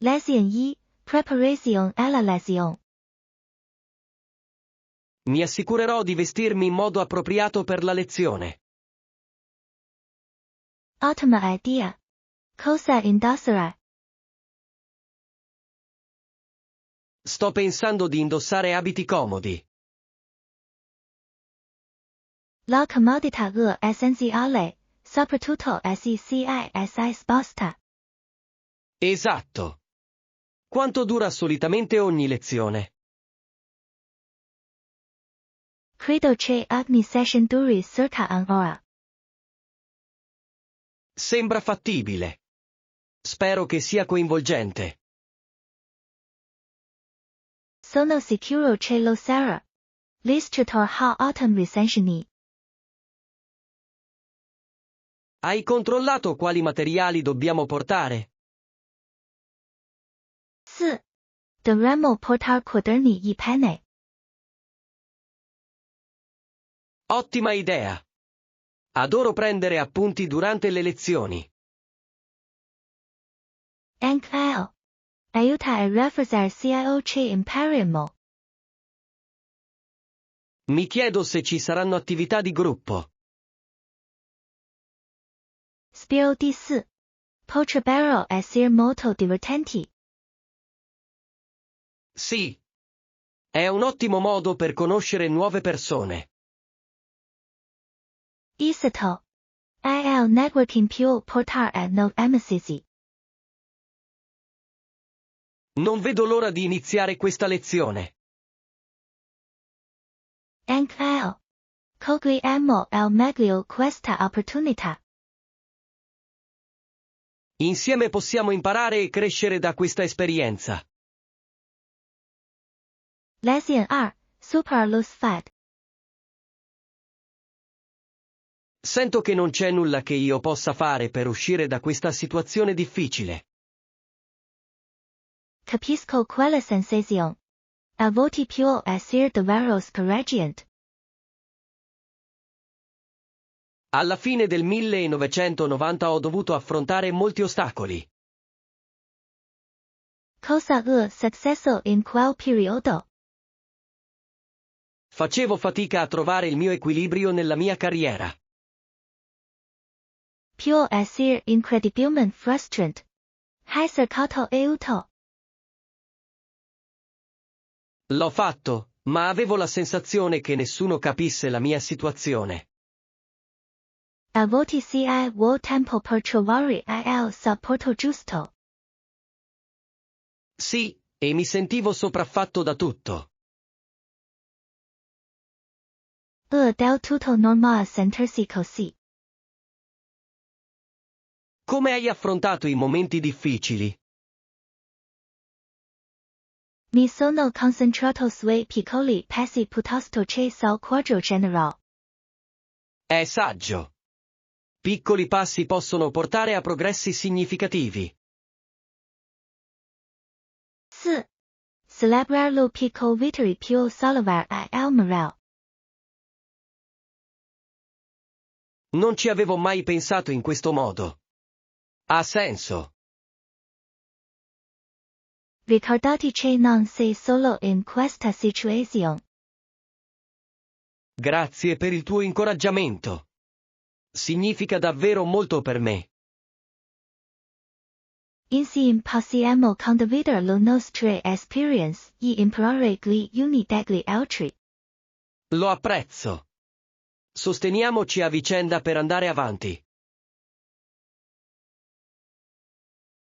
Lezione 1, Preparazione alla lezione. Mi assicurerò di vestirmi in modo appropriato per la lezione. Ottima idea. Cosa indossare? Sto pensando di indossare abiti comodi. La comodità è essenziale, soprattutto se si sposta. Esatto. Quanto dura solitamente ogni lezione? Credo che ogni session duri circa un'ora. Sembra fattibile. Spero che sia coinvolgente. Sono sicuro che lo sarà. L'istruttore ha ottime recensioni. Hai controllato quali materiali dobbiamo portare? Sì. Dovremmo portare quaderni e penne. Ottima idea. Adoro prendere appunti durante le lezioni. Anche aiuta a rafforzare ciò che impariamo. Mi chiedo se ci saranno attività di gruppo. Spero di sì. Potrebbero essere molto divertenti. Sì. È un ottimo modo per conoscere nuove persone. Esatto. Il networking può portare a nuove amicizie. Non vedo l'ora di iniziare questa lezione. Anche io. Cogliamo al meglio questa opportunità. Insieme possiamo imparare e crescere da questa esperienza. Lezione 2, Super lo sfide. Sento che non c'è nulla che io possa fare per uscire da questa situazione difficile. Capisco quella sensazione. A volte può essere davvero scoraggiante. Alla fine del 1990 ho dovuto affrontare molti ostacoli. Cosa è successo in quel periodo? Facevo fatica a trovare il mio equilibrio nella mia carriera. Può essere incredibilmente frustrante. Hai cercato aiuto? L'ho fatto, ma avevo la sensazione che nessuno capisse la mia situazione. A volte si ha vuol tempo per trovare il supporto giusto. Sì, e mi sentivo sopraffatto da tutto. È del tutto normale sentirsi così. Come hai affrontato i momenti difficili? Mi sono concentrato sui piccoli passi piuttosto che sul quadro generale. È saggio. Piccoli passi possono portare a progressi significativi. Sì. Celebrare lo piccolo vittorie può sollevare il morale. Non ci avevo mai pensato in questo modo. Ha senso. Ricordati che non sei solo in questa situazione. Grazie per il tuo incoraggiamento. Significa davvero molto per me. Insieme possiamo condividere le nostre esperienze e imparare gli uni dagli altri. Lo apprezzo. Sosteniamoci a vicenda per andare avanti.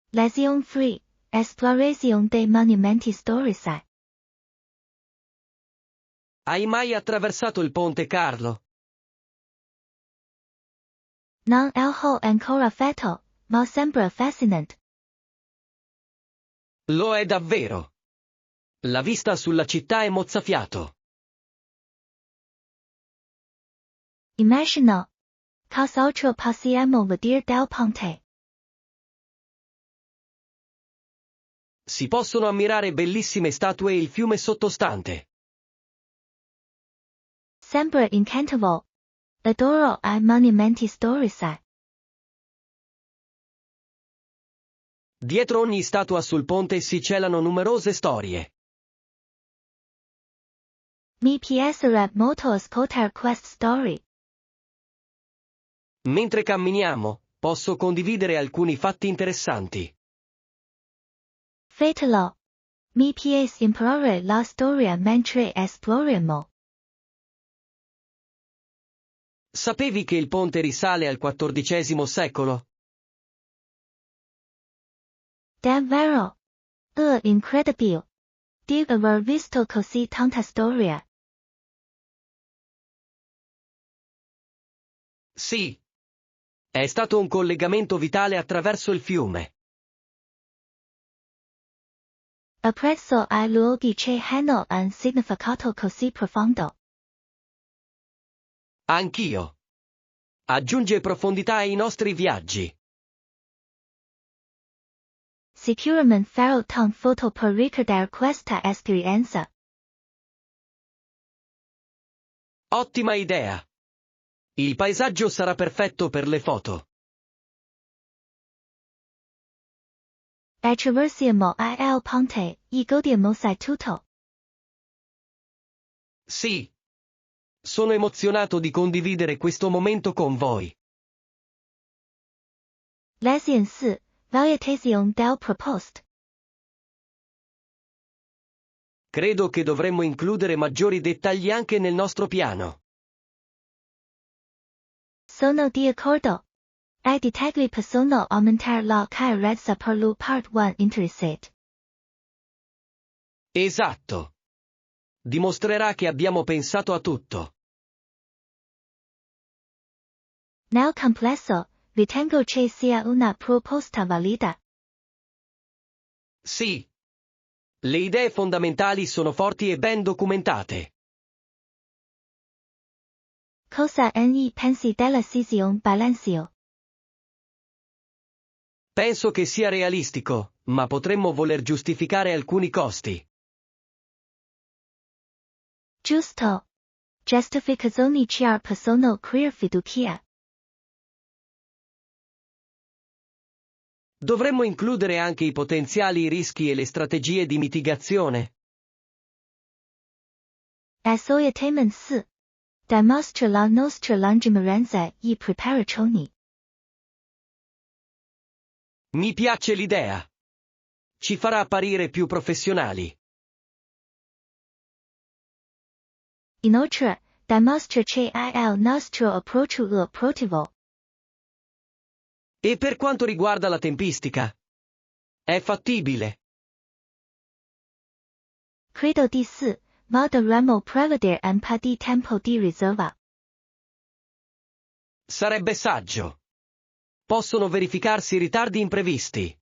Lezione 3, Esplorazione dei monumenti storici. Hai mai attraversato il ponte Carlo? Non l'ho ancora fatto, ma sembra affascinante. Lo è davvero. La vista sulla città è mozzafiato. Immagino. Cos'altro possiamo vedere dal ponte? Si possono ammirare bellissime statue e il fiume sottostante. Sembra incantevole. Adoro i monumenti storici. Dietro ogni statua sul ponte si celano numerose storie. Mi piacerebbe molto ascoltare questa storia. Mentre camminiamo, posso condividere alcuni fatti interessanti. Fatelo. Mi piace imparare la storia mentre esploriamo. Sapevi che il ponte risale al XIV secolo? Davvero? Incredibile. Di aver visto così tanta storia. Sì. È stato un collegamento vitale attraverso il fiume. Apprezzo ai luoghi che hanno un significato così profondo. Anch'io. Aggiunge profondità ai nostri viaggi. Sicuramente farò tante foto per ricordare questa esperienza. Ottima idea. Il paesaggio sarà perfetto per le foto. Attraversiamo il ponte e godiamo sai tutto. Sì. Sono emozionato di condividere questo momento con voi. Lezione 4. Valutazione del proposto. Credo che dovremmo includere maggiori dettagli anche nel nostro piano. Sono d'accordo. I dettagli possono aumentare la chiarezza per la part 1 interessata. Esatto. Dimostrerà che abbiamo pensato a tutto. Nel complesso, ritengo che sia una proposta valida. Sì. Le idee fondamentali sono forti e ben documentate. Cosa ne pensi della decisione balanceo? Penso che sia realistico, ma potremmo voler giustificare alcuni costi. Giusto. Giustificazioni chiare possono creare fiducia. Dovremmo includere anche i potenziali rischi e le strategie di mitigazione. Assolutamente sì. Dimostra la nostra lungimiranza e preparazioni. Mi piace l'idea. Ci farà apparire più professionali. Inoltre, dimostra che il nostro approccio è proattivo. E per quanto riguarda la tempistica? È fattibile. Credo di sì, ma dovremmo prevedere un po' di tempo di riserva. Sarebbe saggio. Possono verificarsi ritardi imprevisti.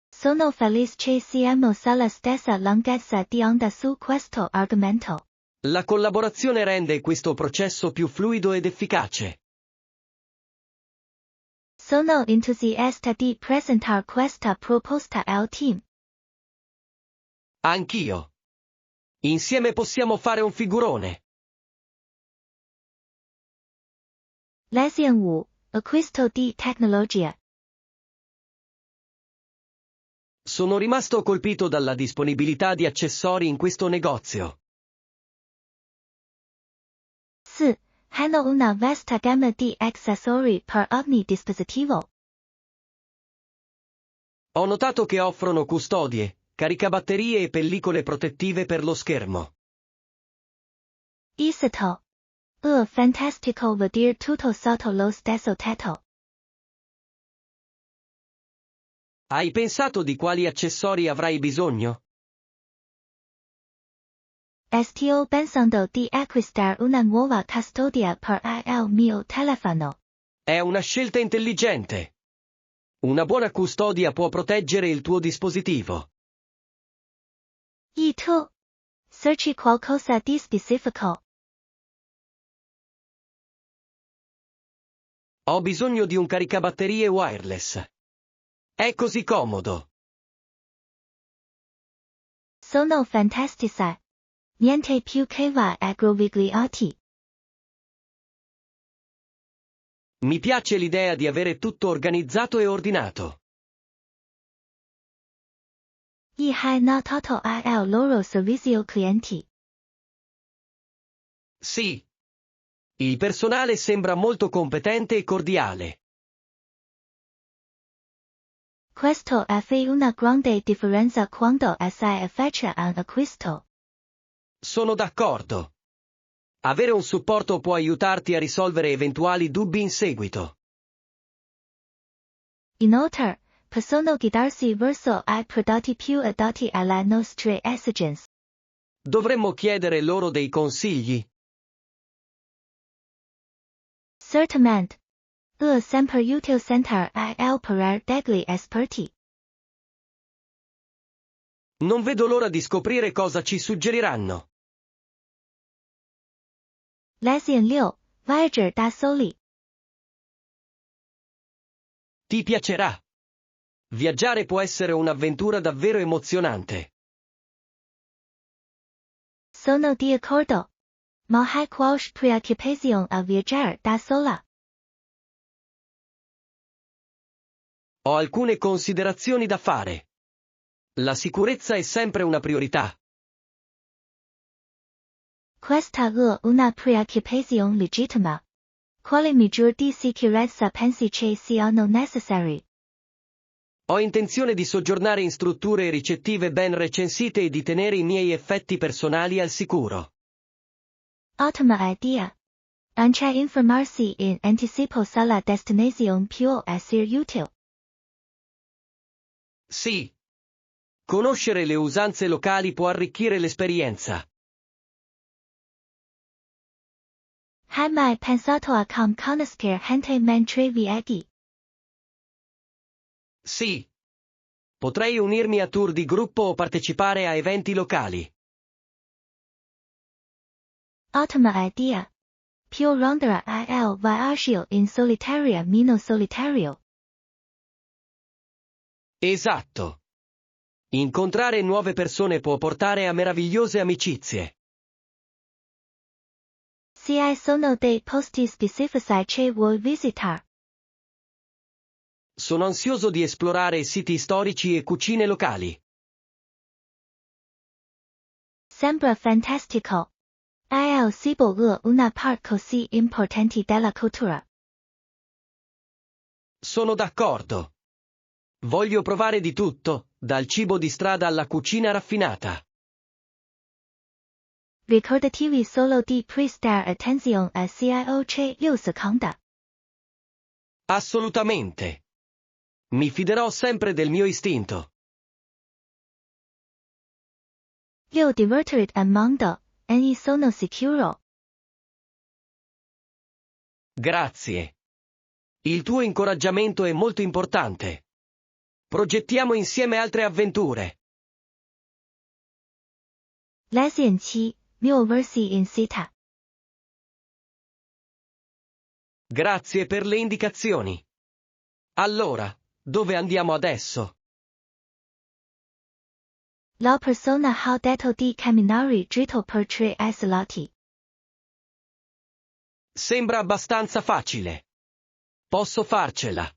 Sono felice che siamo sulla stessa lunghezza di onda su questo argomento. La collaborazione rende questo processo più fluido ed efficace. Sono entusiasta di presentare questa proposta al team. Anch'io. Insieme possiamo fare un figurone. Lezione 5. Acquisto di tecnologia. Sono rimasto colpito dalla disponibilità di accessori in questo negozio. Sì, hanno una vasta gamma di accessori per ogni dispositivo. Ho notato che offrono custodie, caricabatterie e pellicole protettive per lo schermo. Esatto. Fantastico vedere tutto sotto lo stesso tetto. Hai pensato di quali accessori avrai bisogno? Sto pensando di acquistare una nuova custodia per il mio telefono. È una scelta intelligente. Una buona custodia può proteggere il tuo dispositivo. E tu? Cerchi qualcosa di specifico? Ho bisogno di un caricabatterie wireless. È così comodo. Sono fantastici. Niente più che va aggrovigliati. Mi piace l'idea di avere tutto organizzato e ordinato. 意hai notato il loro servizio clienti. Sì. Il personale sembra molto competente e cordiale. Questo è una grande differenza quando si effettua un acquisto. Sono d'accordo. Avere un supporto può aiutarti a risolvere eventuali dubbi in seguito. Inoltre, possono guidarsi verso i prodotti più adatti alle nostre esigenze. Dovremmo chiedere loro dei consigli. Certamente. Sempre utile center il per degli esperti. Non vedo l'ora di scoprire cosa ci suggeriranno. Lezione 6. Viaggio da soli. Ti piacerà. Viaggiare può essere un'avventura davvero emozionante. Sono di accordo. Ma hai qualche preoccupazione a viaggiare da sola? Ho alcune considerazioni da fare. La sicurezza è sempre una priorità. Questa è una preoccupazione legittima. Quali misure di sicurezza pensi che siano necessarie? Ho intenzione di soggiornare in strutture ricettive ben recensite e di tenere i miei effetti personali al sicuro. Ottima idea. Anche informarsi in anticipo sulla destinazione può essere utile. Sì. Conoscere le usanze locali può arricchire l'esperienza. Hai mai pensato a come conoscere gente mentre viaggi? Sì. Potrei unirmi a tour di gruppo o partecipare a eventi locali. Ottima idea. Può rendere il viaggio in solitaria meno solitario. Esatto. Incontrare nuove persone può portare a meravigliose amicizie. Ci sono dei posti specifici che vuoi visitare? Sono ansioso di esplorare siti storici e cucine locali. Sembra fantastico. Il cibo è una parte così importante della cultura. Sono d'accordo. Voglio provare di tutto, dal cibo di strada alla cucina raffinata. Ricordatevi solo di prestare attenzione a ciò che io seconda. Assolutamente. Mi fiderò sempre del mio istinto. Io divertirò al mondo, e sono sicuro. Grazie. Il tuo incoraggiamento è molto importante. Progettiamo insieme altre avventure. Lezione 7. Muoversi in città. Grazie per le indicazioni. Allora, dove andiamo adesso? La persona ha detto di camminare dritto per 3 isolati. Sembra abbastanza facile. Posso farcela.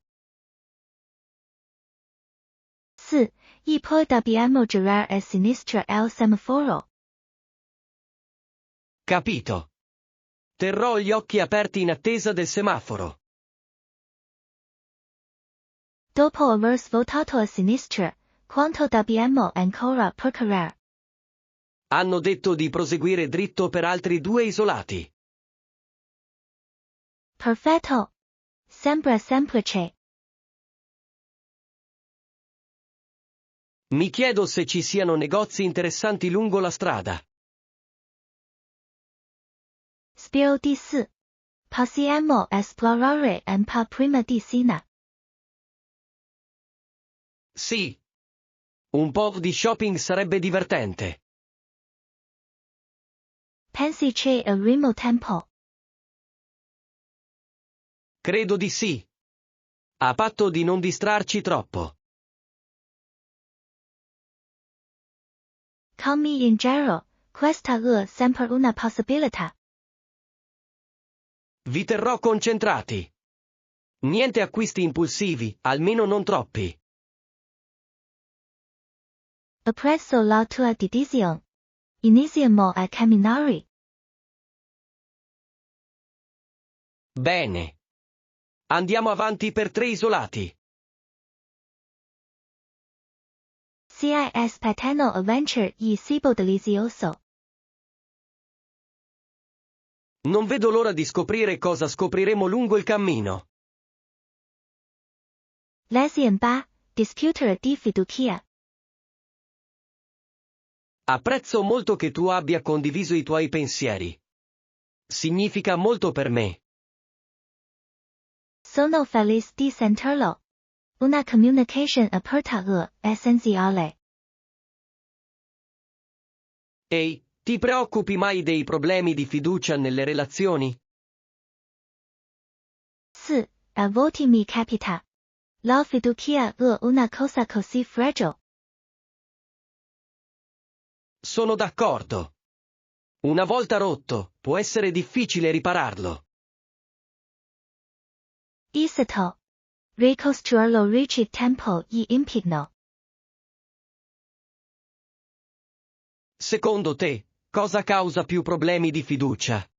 4. Poi dobbiamo girare a sinistra il semaforo. Capito. Terrò gli occhi aperti in attesa del semaforo. Dopo aver svoltato a sinistra, quanto dobbiamo ancora percorrere? Hanno detto di proseguire dritto per altri 2 isolati. Perfetto. Sembra semplice. Mi chiedo se ci siano negozi interessanti lungo la strada. Spiro di 4. Possiamo esplorare un po' prima di cena. Sì. Un po' di shopping sarebbe divertente. Pensi che avremo tempo? Credo di sì. A patto di non distrarci troppo. Commi in giro, questa è sempre una possibilità. Vi terrò concentrati. Niente acquisti impulsivi, almeno non troppi. Apprezzo la tua decisione. Iniziamo a camminare. Bene. Andiamo avanti per 3 isolati. Si aspettano avventure e cibo delizioso. Non vedo l'ora di scoprire cosa scopriremo lungo il cammino. Lezione 8, discutere di fiducia. Apprezzo molto che tu abbia condiviso i tuoi pensieri. Significa molto per me. Sono felice di sentirlo. Una comunicazione aperta è essenziale. Ehi, ti preoccupi mai dei problemi di fiducia nelle relazioni? 4. A volte mi capita. La fiducia è una cosa così fragile. Sono d'accordo. Una volta rotto, può essere difficile ripararlo. Esatto. Ricostruirlo richiede tempo e impegno. Secondo te, cosa causa più problemi di fiducia?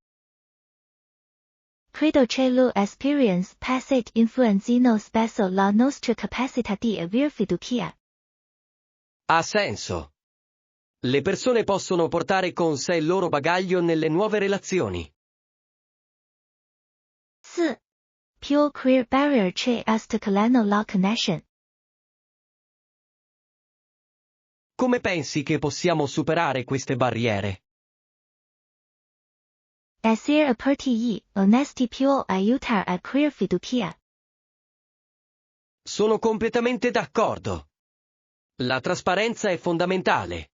Credo che l'esperienza passata influenzino spesso la nostra capacità di avere fiducia. Ha senso. Le persone possono portare con sé il loro bagaglio nelle nuove relazioni. 4. Più queer barrier che ostacolano la connection. Come pensi che possiamo superare queste barriere? Essere aperti e onesti può aiutare a creare fiducia. Sono completamente d'accordo. La trasparenza è fondamentale.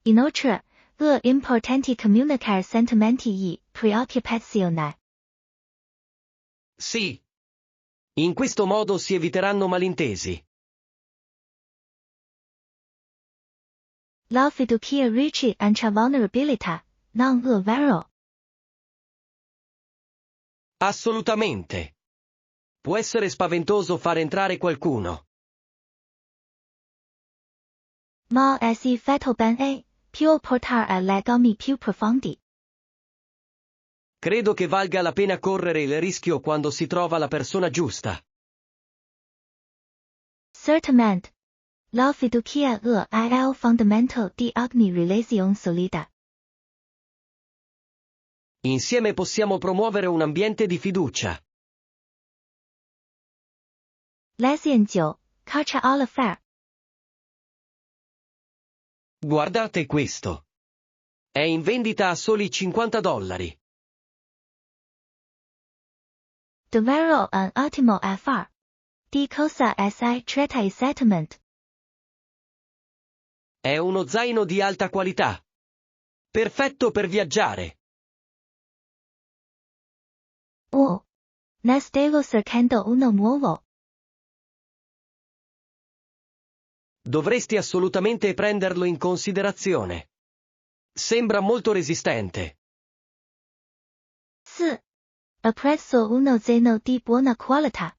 Inoltre, è importante comunicare sentimenti e preoccupazioni. Sì. In questo modo si eviteranno malintesi. La fiducia richiede anche vulnerabilità, non è vero? Assolutamente. Può essere spaventoso far entrare qualcuno. Ma se fatto bene, può portare a legami più profondi. Credo che valga la pena correre il rischio quando si trova la persona giusta. Certamente. La fiducia è il fondamento di ogni relazione solida. Insieme possiamo promuovere un ambiente di fiducia. Lezione 9, caccia all'affare. Guardate questo. È in vendita a soli $50. Davvero un ottimo affare. Di cosa si tratta esattamente? È uno zaino di alta qualità. Perfetto per viaggiare. Oh. Ne stavo cercando uno nuovo. Dovresti assolutamente prenderlo in considerazione. Sembra molto resistente. 4. Apprezzo uno zaino di buona qualità.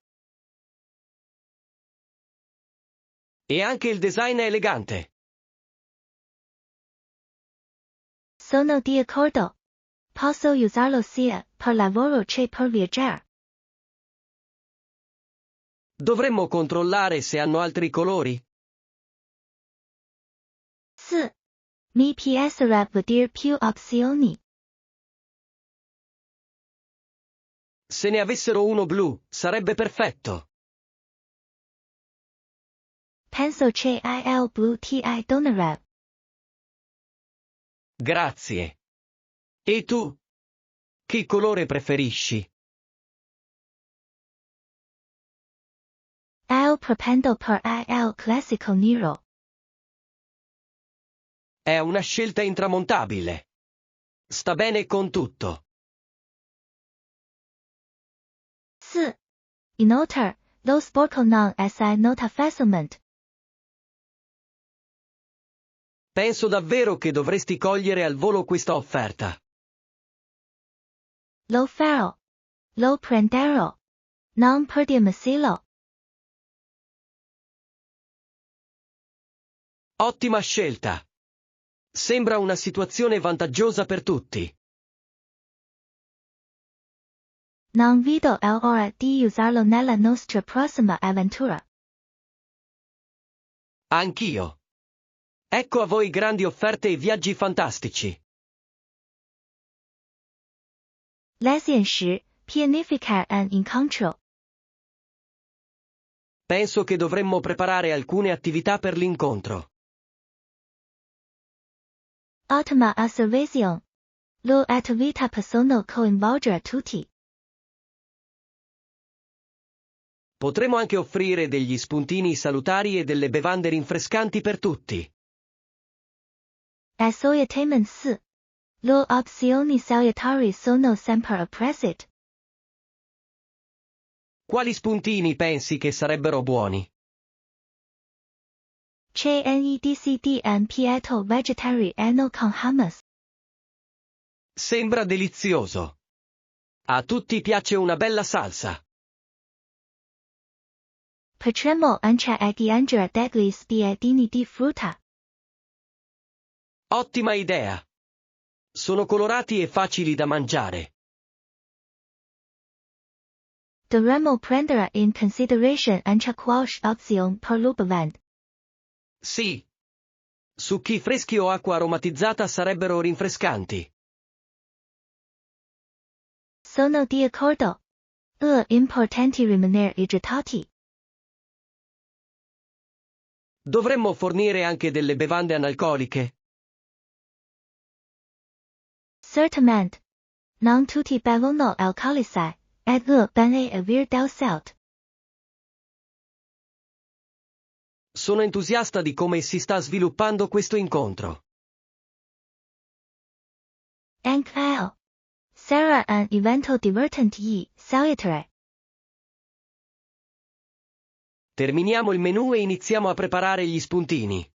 E anche il design è elegante. Sono di accordo. Posso usarlo sia per lavoro che per viaggiare. Dovremmo controllare se hanno altri colori. 4. Mi piacerebbe vedere più opzioni. Se ne avessero uno blu, sarebbe perfetto. Penso che il blu ti donerebbe. Grazie. E tu? Che colore preferisci? Il propendo per il classico nero. È una scelta intramontabile. Sta bene con tutto. 4. Inoltre, lo sporco non si nota facilmente. Penso davvero che dovresti cogliere al volo questa offerta. Lo farò. low prandial, non perdiamicilo. Ottima scelta. Sembra una situazione vantaggiosa per tutti. Non vedo l'ora di usarlo nella nostra prossima avventura. Anch'io. Ecco a voi grandi offerte e viaggi fantastici. Lezione 10. Pianificare un incontro. Penso che dovremmo preparare alcune attività per l'incontro. Ottima osservazione. Lo attività possono coinvolgere tutti. Potremo anche offrire degli spuntini salutari e delle bevande rinfrescanti per tutti. Assolutamente sì. Le opzioni salutari sono sempre apprezzate. Quali spuntini pensi che sarebbero buoni? C'è un piatto vegetariano con hummus. Sembra delizioso. A tutti piace una bella salsa. Potremmo anche aggiungere degli spiedini di frutta. Ottima idea. Sono colorati e facili da mangiare. Dovremmo prendere in considerazione anche qualche opzione per le bevande. Sì. Succhi freschi o acqua aromatizzata sarebbero rinfrescanti. Sono d'accordo. È importante rimanere idratati. Dovremmo fornire anche delle bevande analcoliche. Certamente. Non tutti bevono alcolici, ed è bene aver del salt. Sono entusiasta di come si sta sviluppando questo incontro. Anche sarà un evento divertente e salutare. Terminiamo il menù e iniziamo a preparare gli spuntini.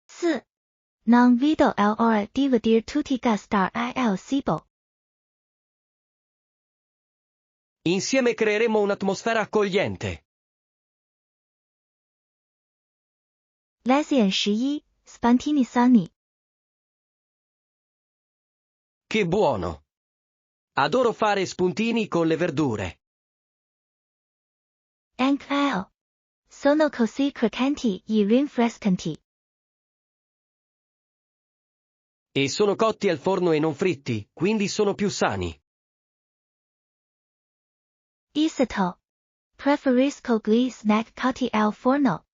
Sì. Non vedo l'ora di vedere tutti gustare il cibo. Insieme creeremo un'atmosfera accogliente. Lezione 11. Spontaneità. Che buono! Adoro fare spuntini con le verdure. Anche sono così croccanti e rinfrescanti. E sono cotti al forno e non fritti, quindi sono più sani. Esatto. Preferisco gli snack cotti al forno.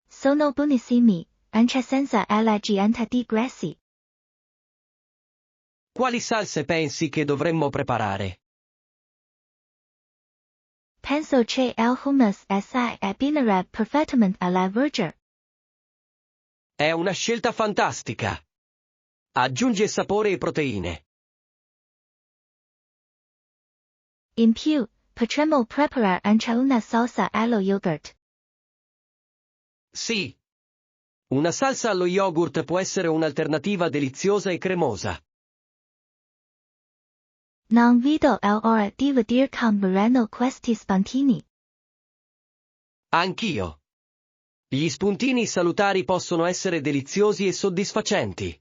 Sono buonissimi, anche senza l'aggiunta di grassi. Quali salse pensi che dovremmo preparare? Penso che il hummus si abbinerebbe perfettamente alla verga. È una scelta fantastica. Aggiunge sapore e proteine. In più, potremmo preparare anche una salsa allo yogurt. Sì. Una salsa allo yogurt può essere un'alternativa deliziosa e cremosa. Non vedo l'ora di vedere come verranno questi spuntini. Anch'io. Gli spuntini salutari possono essere deliziosi e soddisfacenti.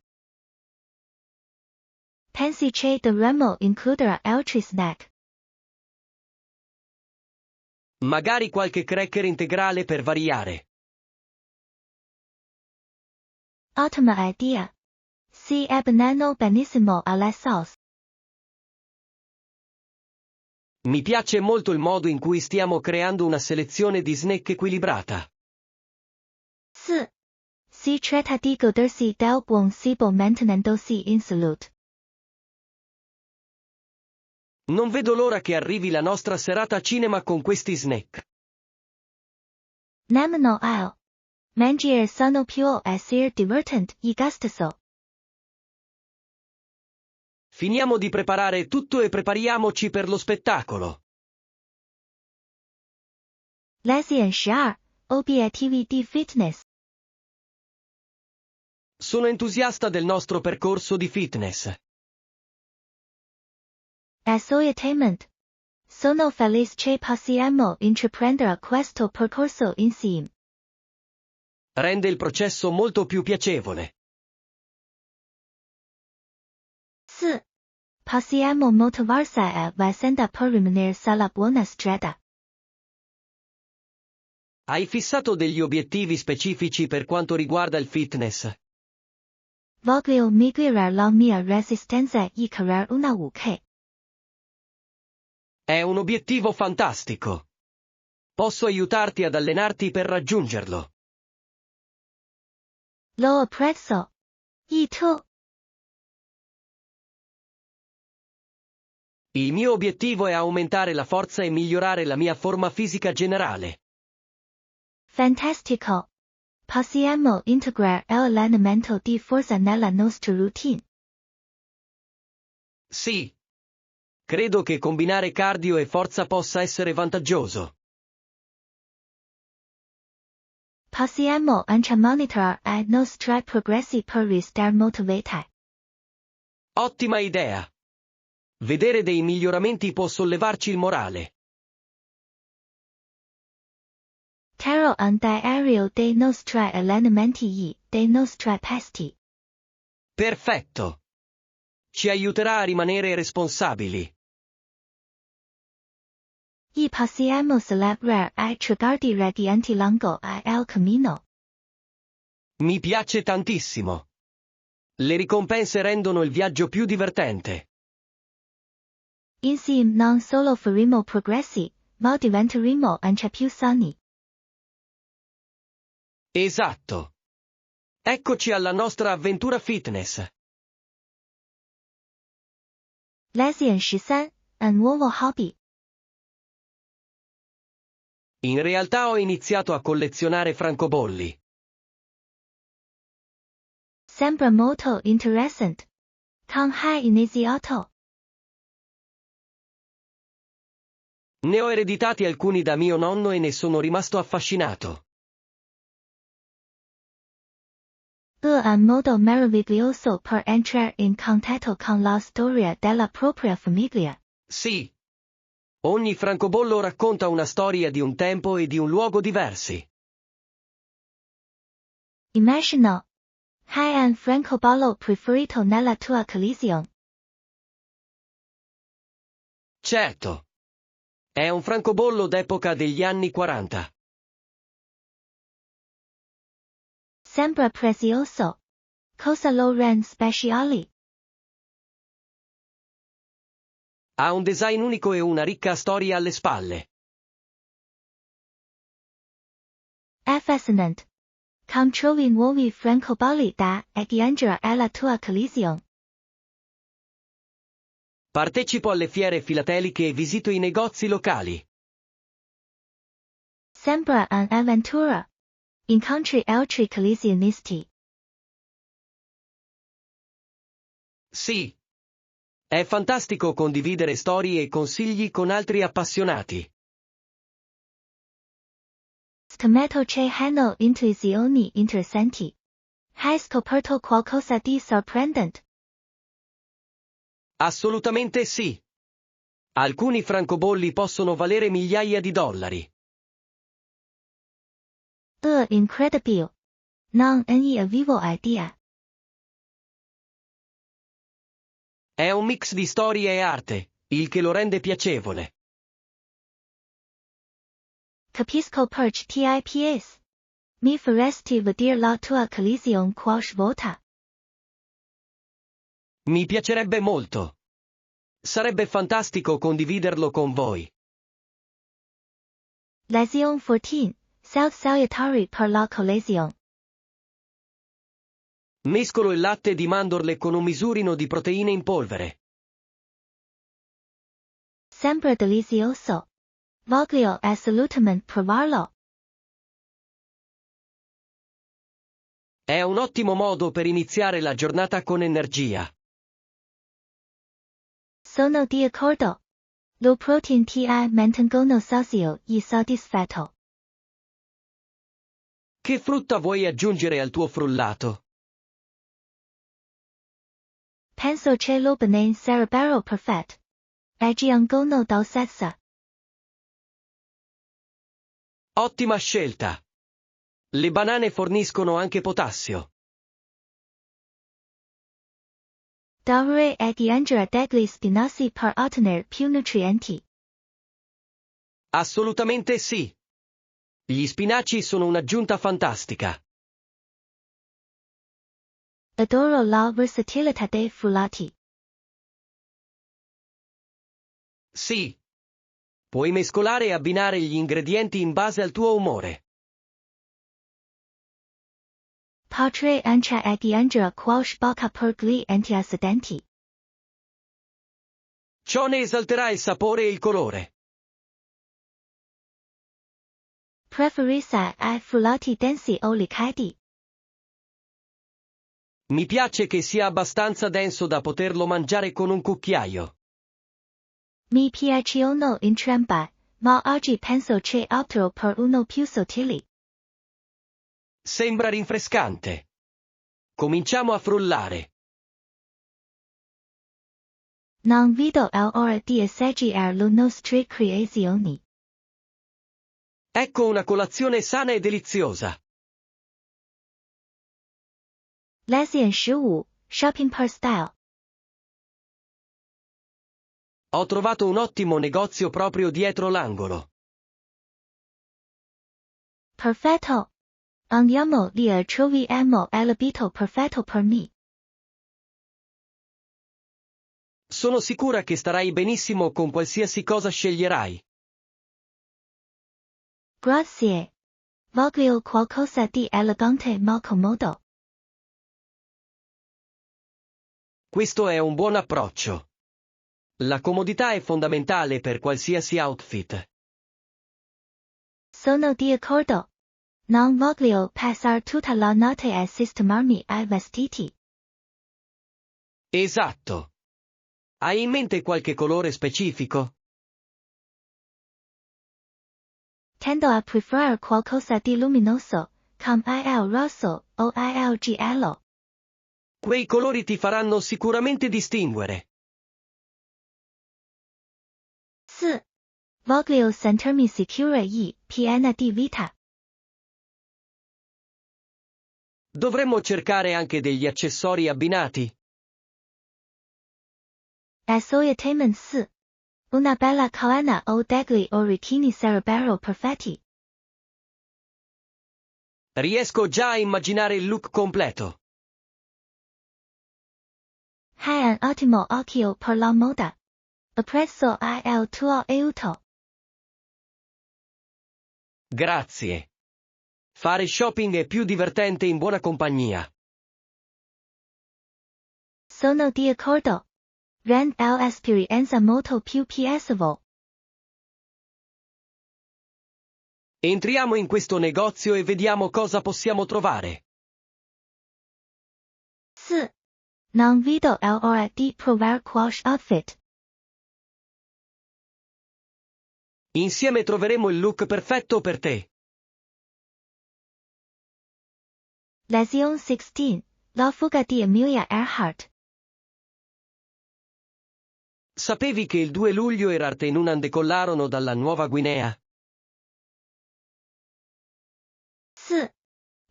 Pensi che dovremmo includere altri snack. Magari qualche cracker integrale per variare. Ottima idea. Si abbinano benissimo alla sauce. Mi piace molto il modo in cui stiamo creando una selezione di snack equilibrata. Sì. Si tratta di godersi del buon cibo mantenendosi in salute. Non vedo l'ora che arrivi la nostra serata a cinema con questi snack. Nemmeno io. Mangiare sono più essere divertente e gustoso. Finiamo di preparare tutto e prepariamoci per lo spettacolo. Lezione 12. Obiettivi di fitness. Sono entusiasta del nostro percorso di fitness. Assolutamente. Sono felice che possiamo intraprendere questo percorso insieme. Rende il processo molto più piacevole. 4. Possiamo motivarsi a vicenda per rimanere sulla buona strada. Hai fissato degli obiettivi specifici per quanto riguarda il fitness? Voglio migliorare la mia resistenza e creare una UK. È un obiettivo fantastico. Posso aiutarti ad allenarti per raggiungerlo. Lo apprezzo. E tu? Il mio obiettivo è aumentare la forza e migliorare la mia forma fisica generale. Fantastico. Possiamo integrare l'allenamento di forza nella nostra routine. Sì. Credo che combinare cardio e forza possa essere vantaggioso. Possiamo anche monitorare i nostri progressi per restare motivati. Ottima idea. Vedere dei miglioramenti può sollevarci il morale. Terrò un diario dei nostri allenamenti e dei nostri pasti. Perfetto. Ci aiuterà a rimanere responsabili. E possiamo celebrare i traguardi raggiunti lungo il cammino. Mi piace tantissimo. Le ricompense rendono il viaggio più divertente. Insieme non solo faremo progressi, ma diventeremo anche più sani. Esatto. Eccoci alla nostra avventura fitness. Lezione 13. Un nuovo hobby. In realtà ho iniziato a collezionare francobolli. Sembra molto interessante. Come hai iniziato? Ne ho ereditati alcuni da mio nonno e ne sono rimasto affascinato. È un modo meraviglioso per entrare in contatto con la storia della propria famiglia. Sì. Ogni francobollo racconta una storia di un tempo e di un luogo diversi. Immagino. Hai un francobollo preferito nella tua collezione? Certo. È un francobollo d'epoca degli anni 40. Sembra prezioso. Cosa lo rende speciale? Ha un design unico e una ricca storia alle spalle. È affascinante. Come trovi nuovi francobolli da aggiungere alla tua collezione? Partecipo alle fiere filateliche e visito i negozi locali. Sembra un'avventura. Incontri altri collezionisti. Sì. È fantastico condividere storie e consigli con altri appassionati. Scommetto che hanno intuizioni interessanti. Hai scoperto qualcosa di sorprendente? Assolutamente sì. Alcuni francobolli possono valere migliaia di dollari. Incredibile. Non ne avevo idea. È un mix di storia e arte, il che lo rende piacevole. Capisco perché tips. Mi faresti vedere la tua collezione qualche volta? Mi piacerebbe molto. Sarebbe fantastico condividerlo con voi. Lezione 14. Salutari per la collezione. Mescolo il latte di mandorle con un misurino di proteine in polvere. Sembra delizioso. Voglio assolutamente provarlo. È un ottimo modo per iniziare la giornata con energia. Sono d'accordo. Lo protein ti mantengono sazio e soddisfatto. Che frutta vuoi aggiungere al tuo frullato? Penso che lo banane sarebbero perfetto. Regiongono d'Alsazza. Ottima scelta! Le banane forniscono anche potassio. Dovrei aggiungere degli spinaci per ottenere più nutrienti. Assolutamente sì! Gli spinaci sono un'aggiunta fantastica. Adoro la versatilità dei frullati. Sì! Puoi mescolare e abbinare gli ingredienti in base al tuo umore. Potrei anche aggiungere qualche bocca per gli antiossidanti. Ciò ne esalterà il sapore e il colore. Preferisci i frullati densi o liquidi? Mi piace che sia abbastanza denso da poterlo mangiare con un cucchiaio. Mi piacciono entrambi, ma oggi penso che opterò per uno più sottile. Sembra rinfrescante. Cominciamo a frullare. Non vedo l'ora di assaggiare le nostre creazioni. Ecco una colazione sana e deliziosa. Lezione 15, Shopping per Style. Ho trovato un ottimo negozio proprio dietro l'angolo. Perfetto. Andiamo lì troviamo l'abito perfetto per me. Sono sicura che starai benissimo con qualsiasi cosa sceglierai. Grazie. Voglio qualcosa di elegante ma comodo. Questo è un buon approccio. La comodità è fondamentale per qualsiasi outfit. Sono d'accordo. Non voglio passare tutta la notte a sistemarmi i vestiti. Esatto. Hai in mente qualche colore specifico? Tendo a preferire qualcosa di luminoso, come il rosso o il giallo. Quei colori ti faranno sicuramente distinguere. 4. Voglio sentirmi sicura e piena di vita. Dovremmo cercare anche degli accessori abbinati. Assolutamente sì. Una bella collana o degli orecchini sarebbero perfetti. Riesco già a immaginare il look completo. Hai un ottimo occhio per la moda. Apprezzo il tuo aiuto. Grazie. Fare shopping è più divertente in buona compagnia. Sono d'accordo. Rende l'esperienza molto più piacevole. Entriamo in questo negozio e vediamo cosa possiamo trovare. 4. Non vedo l'ora di provare qualche outfit. Insieme troveremo il look perfetto per te. Lezione 16, La fuga di Amelia Earhart. Sapevi che il 2 luglio Earhart e Nunan decollarono dalla Nuova Guinea? 4.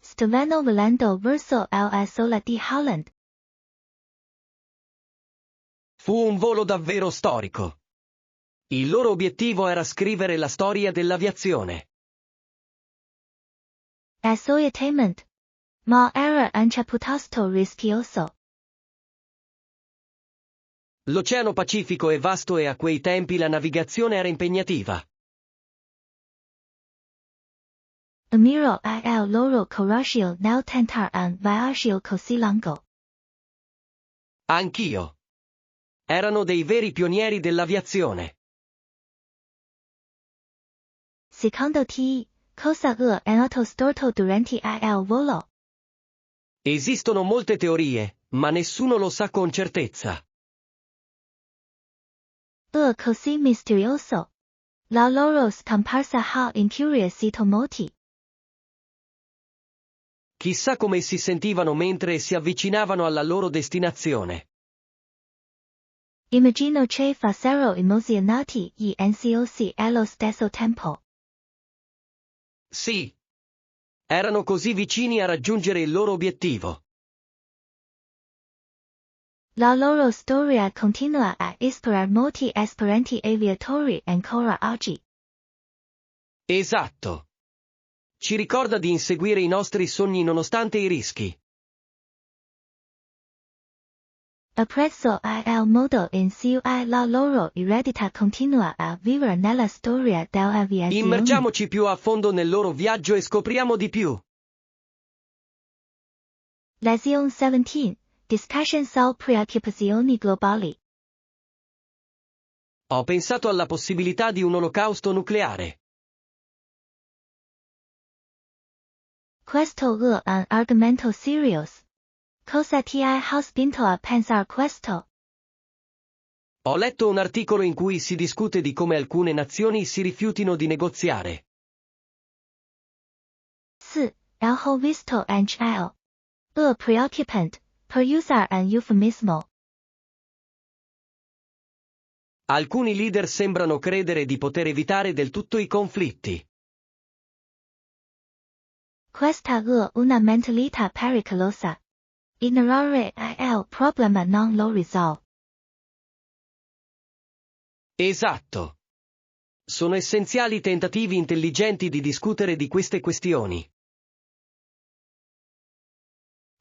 Stavano volando verso l'isola di Holland. Fu un volo davvero storico. Il loro obiettivo era scrivere la storia dell'aviazione. Assolutamente. Ma era anche piuttosto rischioso. L'Oceano Pacifico è vasto e a quei tempi la navigazione era impegnativa. Ammiro il loro coraggio nel tentare un viaggio così lungo. Anch'io. Erano dei veri pionieri dell'aviazione. Secondo te, cosa è nato storto durante il volo? Esistono molte teorie, ma nessuno lo sa con certezza. Così misterioso. La loro scomparsa ha incuriosito molti. Chissà come si sentivano mentre si avvicinavano alla loro destinazione. Immagino che fossero emozionati e ansiosi allo stesso tempo. Sì. Erano così vicini a raggiungere il loro obiettivo. La loro storia continua a ispirar molti aspiranti aviatori ancora oggi. Esatto. Ci ricorda di inseguire i nostri sogni nonostante i rischi. Apprezzo il modo in cui la loro eredità continua a vivere nella storia dell'aviazione. Immergiamoci più a fondo nel loro viaggio e scopriamo di più. Lezione 17. Discussion su preoccupazioni globali. Ho pensato alla possibilità di un olocausto nucleare. Questo è un argomento serioso. Cosa ti ha spinto a pensare questo? Ho letto un articolo in cui si discute di come alcune nazioni si rifiutino di negoziare. 4. Ho visto anche è preoccupante, per usare un eufemismo. Alcuni leader sembrano credere di poter evitare del tutto i conflitti. Questa è una mentalità pericolosa. Ignorare il problema non lo risolve. Esatto. Sono essenziali tentativi intelligenti di discutere di queste questioni.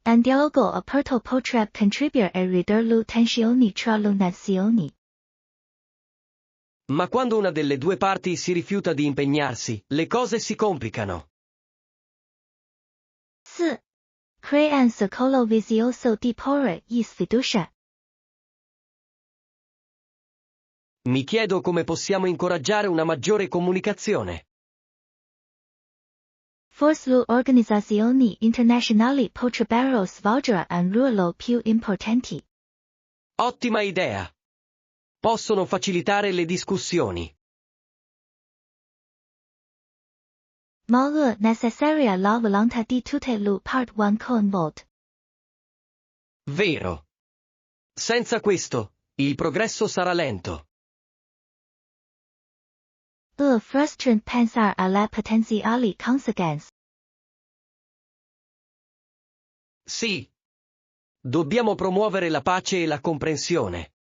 Un dialogo aperto potrebbe contribuire a ridurre le tensioni tra le nazioni. Ma quando una delle due parti si rifiuta di impegnarsi, le cose si complicano. 4. Crea un circolo vizioso di paura e sfiducia. Mi chiedo come possiamo incoraggiare una maggiore comunicazione. Forse le organizzazioni internazionali potrebbero svolgere un ruolo più importante. Ottima idea. Possono facilitare le discussioni. Ma è necessaria la volontà di tutte le parti coinvolte. Vero. Senza questo, il progresso sarà lento. È frustrante pensare alle potenziali conseguenze. Sì. Dobbiamo promuovere la pace e la comprensione.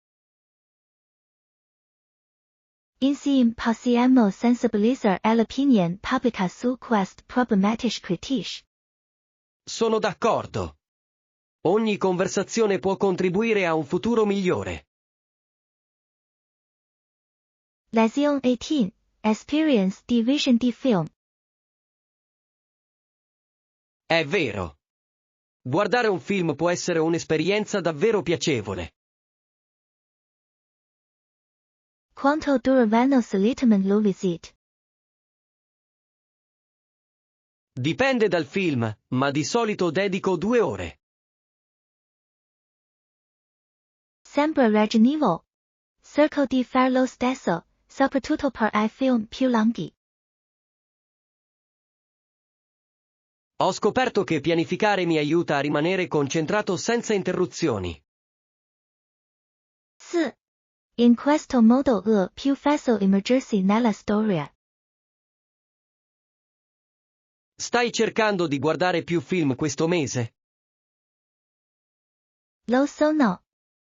Insieme possiamo sensibilizzare l'opinione pubblica su queste problematiche critiche. Sono d'accordo. Ogni conversazione può contribuire a un futuro migliore. Lezione 18. Experience di vision di film. È vero. Guardare un film può essere un'esperienza davvero piacevole. Quanto duravano solitamente le visite? Dipende dal film, ma di solito dedico 2 ore. Sempre ragionevole. Cerco di fare lo stesso, soprattutto per i film più lunghi. Ho scoperto che pianificare mi aiuta a rimanere concentrato senza interruzioni. 4. In questo modo è più facile immergersi nella storia. Stai cercando di guardare più film questo mese? Lo sono.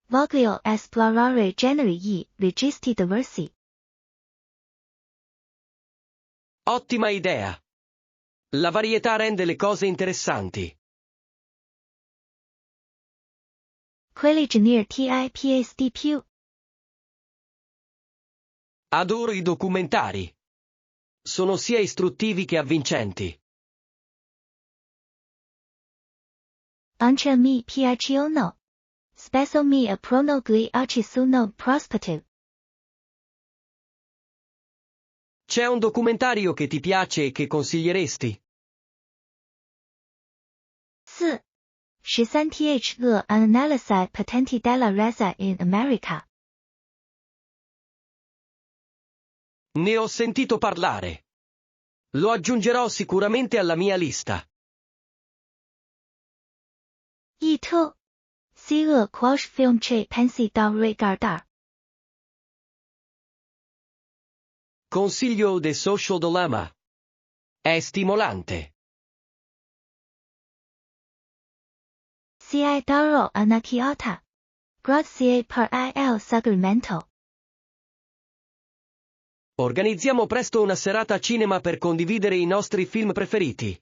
Voglio esplorare generi e registi diversi. Ottima idea. La varietà rende le cose interessanti. Quali generi tips di più? Adoro i documentari. Sono sia istruttivi che avvincenti. Anche mi piacciono. Spesso mi aprono gli occhi sono prospettive. C'è un documentario che ti piace e che consiglieresti? 4. 13th è un'analisi patenti della resa in America. Ne ho sentito parlare. Lo aggiungerò sicuramente alla mia lista. E tu? Si è qualche film che pensi da riguardare? Consiglio del social dilemma. È stimolante. CI Daro Anakiota. Grazie per il suggerimento. Organizziamo presto una serata cinema per condividere i nostri film preferiti.